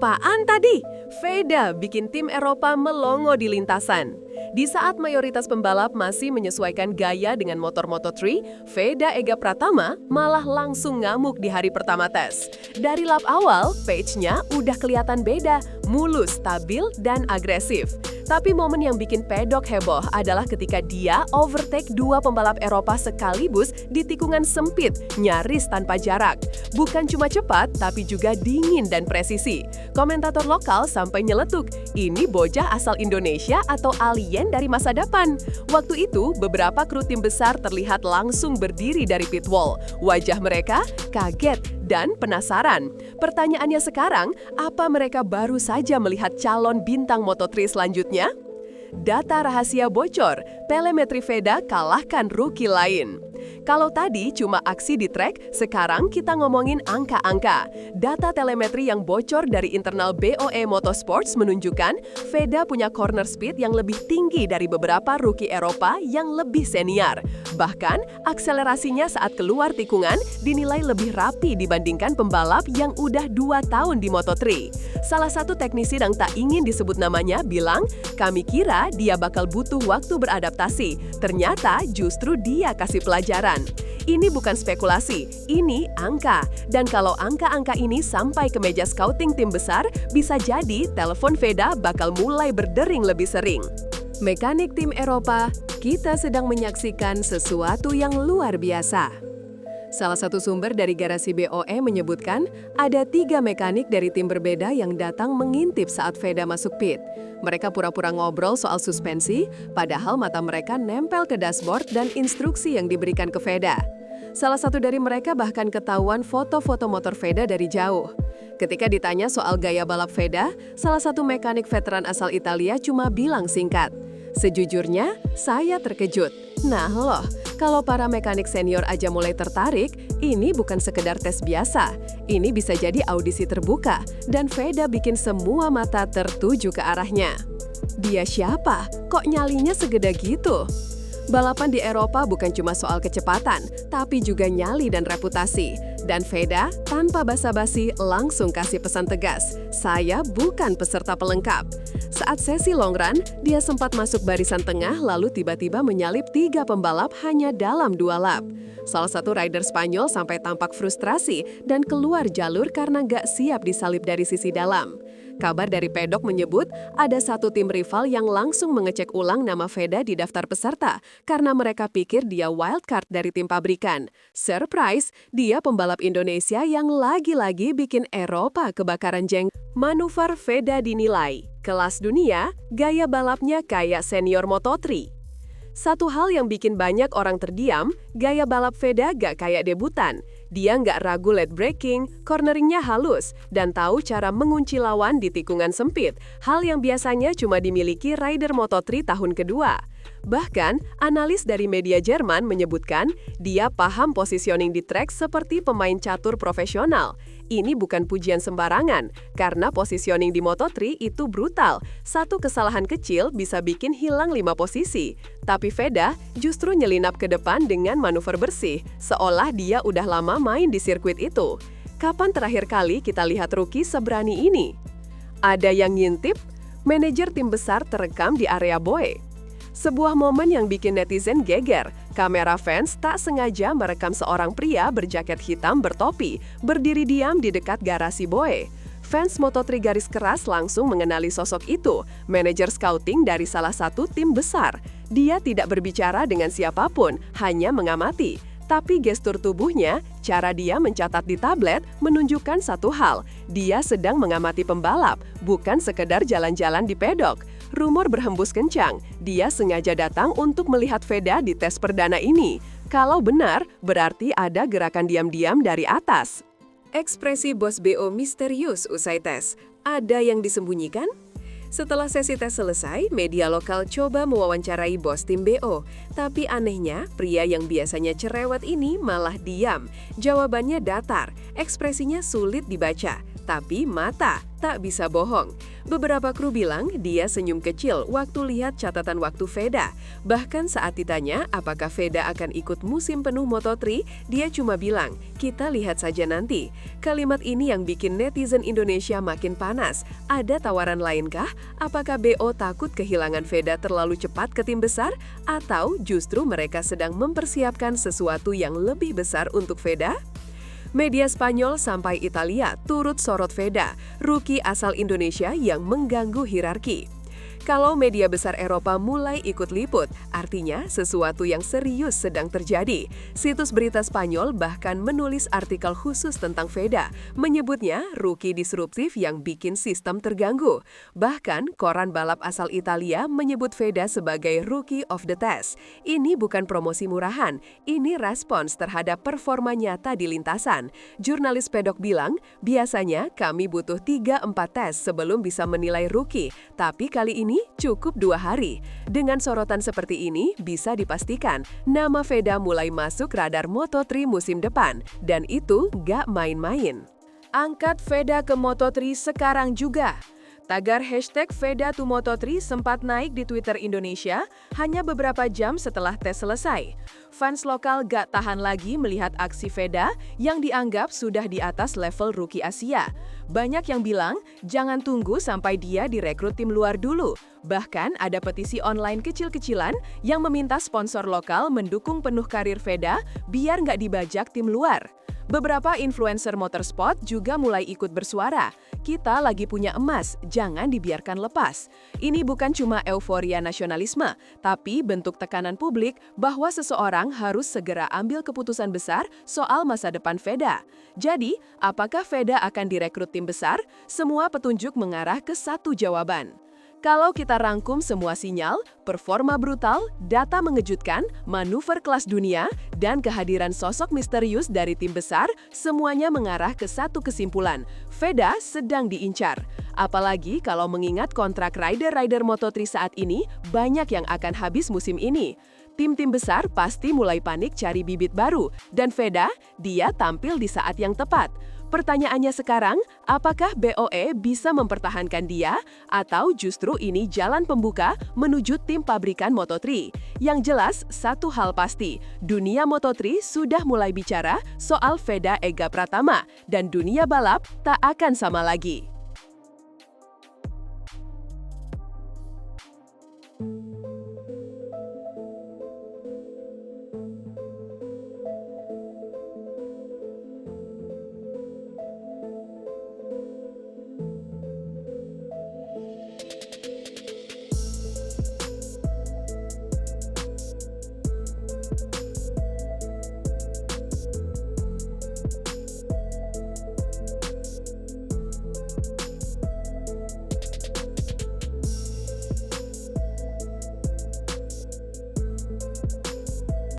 Apaan tadi? Veda bikin tim Eropa melongo di lintasan. Di saat mayoritas pembalap masih menyesuaikan gaya dengan motor Moto3, Veda Ega Pratama malah langsung ngamuk di hari pertama tes. Dari lap awal, pace-nya udah kelihatan beda, mulus, stabil, dan agresif. Tapi momen yang bikin pedok heboh adalah ketika dia overtake dua pembalap Eropa sekaligus di tikungan sempit, nyaris tanpa jarak. Bukan cuma cepat, tapi juga dingin dan presisi. Komentator lokal sampai nyeletuk, ini bocah asal Indonesia atau alien dari masa depan. Waktu itu, beberapa kru tim besar terlihat langsung berdiri dari pit wall. Wajah mereka kaget dan penasaran. Pertanyaannya sekarang, apa mereka baru saja melihat calon bintang Moto3 selanjutnya? Data rahasia bocor, telemetri Veda kalahkan rookie lain. Kalau tadi cuma aksi di track, sekarang kita ngomongin angka-angka. Data telemetri yang bocor dari internal BOE Motorsports menunjukkan Veda punya corner speed yang lebih tinggi dari beberapa rookie Eropa yang lebih senior. Bahkan, akselerasinya saat keluar tikungan dinilai lebih rapi dibandingkan pembalap yang udah 2 tahun di Moto3. Salah satu teknisi yang tak ingin disebut namanya bilang, kami kira dia bakal butuh waktu beradaptasi. Ternyata justru dia kasih pelajaran. Ini bukan spekulasi, ini angka. Dan kalau angka-angka ini sampai ke meja scouting tim besar, bisa jadi telepon Veda bakal mulai berdering lebih sering. Mekanik tim Eropa, kita sedang menyaksikan sesuatu yang luar biasa. Salah satu sumber dari garasi BOE menyebutkan ada 3 mekanik dari tim berbeda yang datang mengintip saat Veda masuk pit. Mereka pura-pura ngobrol soal suspensi, padahal mata mereka nempel ke dashboard dan instruksi yang diberikan ke Veda. Salah satu dari mereka bahkan ketahuan foto-foto motor Veda dari jauh. Ketika ditanya soal gaya balap Veda, salah satu mekanik veteran asal Italia cuma bilang singkat, sejujurnya, saya terkejut. Nah loh, kalau para mekanik senior aja mulai tertarik, ini bukan sekedar tes biasa. Ini bisa jadi audisi terbuka, dan Veda bikin semua mata tertuju ke arahnya. Dia siapa? Kok nyalinya segede gitu? Balapan di Eropa bukan cuma soal kecepatan, tapi juga nyali dan reputasi. Dan Veda, tanpa basa-basi, langsung kasih pesan tegas, saya bukan peserta pelengkap. Saat sesi long run, dia sempat masuk barisan tengah lalu tiba-tiba menyalip 3 pembalap hanya dalam 2 lap. Salah satu rider Spanyol sampai tampak frustrasi dan keluar jalur karena nggak siap disalip dari sisi dalam. Kabar dari pedok menyebut ada satu tim rival yang langsung mengecek ulang nama Veda di daftar peserta karena mereka pikir dia wildcard dari tim pabrikan. Surprise, dia pembalap Indonesia yang lagi-lagi bikin Eropa kebakaran jenggot. Manuver Veda dinilai kelas dunia, gaya balapnya kayak senior Moto3. Satu hal yang bikin banyak orang terdiam, gaya balap Veda gak kayak debutan. Dia nggak ragu late braking, corneringnya halus, dan tahu cara mengunci lawan di tikungan sempit, hal yang biasanya cuma dimiliki rider Moto3 tahun kedua. Bahkan, analis dari media Jerman menyebutkan dia paham positioning di track seperti pemain catur profesional. Ini bukan pujian sembarangan, karena positioning di Moto3 itu brutal. Satu kesalahan kecil bisa bikin hilang 5 posisi. Tapi Veda justru nyelinap ke depan dengan manuver bersih, seolah dia udah lama main di sirkuit itu. Kapan terakhir kali kita lihat rookie seberani ini? Ada yang ngintip? Manajer tim besar terekam di area BOE. Sebuah momen yang bikin netizen geger. Kamera fans tak sengaja merekam seorang pria berjaket hitam bertopi, berdiri diam di dekat garasi BOE. Fans Moto3 garis keras langsung mengenali sosok itu, manajer scouting dari salah satu tim besar. Dia tidak berbicara dengan siapapun, hanya mengamati. Tapi gestur tubuhnya, cara dia mencatat di tablet, menunjukkan satu hal. Dia sedang mengamati pembalap, bukan sekedar jalan-jalan di pedok. Rumor berhembus kencang, dia sengaja datang untuk melihat Veda di tes perdana ini. Kalau benar, berarti ada gerakan diam-diam dari atas. Ekspresi bos BO misterius usai tes. Ada yang disembunyikan? Setelah sesi tes selesai, media lokal coba mewawancarai bos tim BO. Tapi anehnya, pria yang biasanya cerewet ini malah diam. Jawabannya datar, ekspresinya sulit dibaca. Tapi mata tak bisa bohong. Beberapa kru bilang dia senyum kecil waktu lihat catatan waktu Veda. Bahkan saat ditanya apakah Veda akan ikut musim penuh Moto3, dia cuma bilang, "Kita lihat saja nanti." Kalimat ini yang bikin netizen Indonesia makin panas. Ada tawaran lainkah? Apakah BO takut kehilangan Veda terlalu cepat ke tim besar? Atau justru mereka sedang mempersiapkan sesuatu yang lebih besar untuk Veda? Media Spanyol sampai Italia turut sorot Veda, rookie asal Indonesia yang mengganggu hierarki. Kalau media besar Eropa mulai ikut liput, artinya sesuatu yang serius sedang terjadi. Situs berita Spanyol bahkan menulis artikel khusus tentang Veda, menyebutnya rookie disruptif yang bikin sistem terganggu. Bahkan, koran balap asal Italia menyebut Veda sebagai rookie of the test. Ini bukan promosi murahan, ini respons terhadap performa nyata di lintasan. Jurnalis pedok bilang, biasanya kami butuh 3-4 tes sebelum bisa menilai rookie, tapi kali ini cukup 2 hari. Dengan sorotan seperti ini, bisa dipastikan nama Veda mulai masuk radar Moto3 musim depan. Dan itu gak main-main. Angkat Veda ke Moto3 sekarang juga. Tagar hashtag Veda to Moto3 sempat naik di Twitter Indonesia hanya beberapa jam setelah tes selesai. Fans lokal gak tahan lagi melihat aksi Veda yang dianggap sudah di atas level rookie Asia. Banyak yang bilang, jangan tunggu sampai dia direkrut tim luar dulu. Bahkan ada petisi online kecil-kecilan yang meminta sponsor lokal mendukung penuh karir Veda biar nggak dibajak tim luar. Beberapa influencer motorsport juga mulai ikut bersuara. Kita lagi punya emas, jangan dibiarkan lepas. Ini bukan cuma euforia nasionalisme, tapi bentuk tekanan publik bahwa seseorang harus segera ambil keputusan besar soal masa depan Veda. Jadi, apakah Veda akan direkrut tim besar? Semua petunjuk mengarah ke satu jawaban. Kalau kita rangkum semua sinyal, performa brutal, data mengejutkan, manuver kelas dunia, dan kehadiran sosok misterius dari tim besar, semuanya mengarah ke satu kesimpulan, Veda sedang diincar. Apalagi kalau mengingat kontrak rider-rider Moto3 saat ini, banyak yang akan habis musim ini. Tim-tim besar pasti mulai panik cari bibit baru, dan Veda, dia tampil di saat yang tepat. Pertanyaannya sekarang, apakah BOE bisa mempertahankan dia atau justru ini jalan pembuka menuju tim pabrikan Moto3? Yang jelas, satu hal pasti, dunia Moto3 sudah mulai bicara soal Veda Ega Pratama dan dunia balap tak akan sama lagi.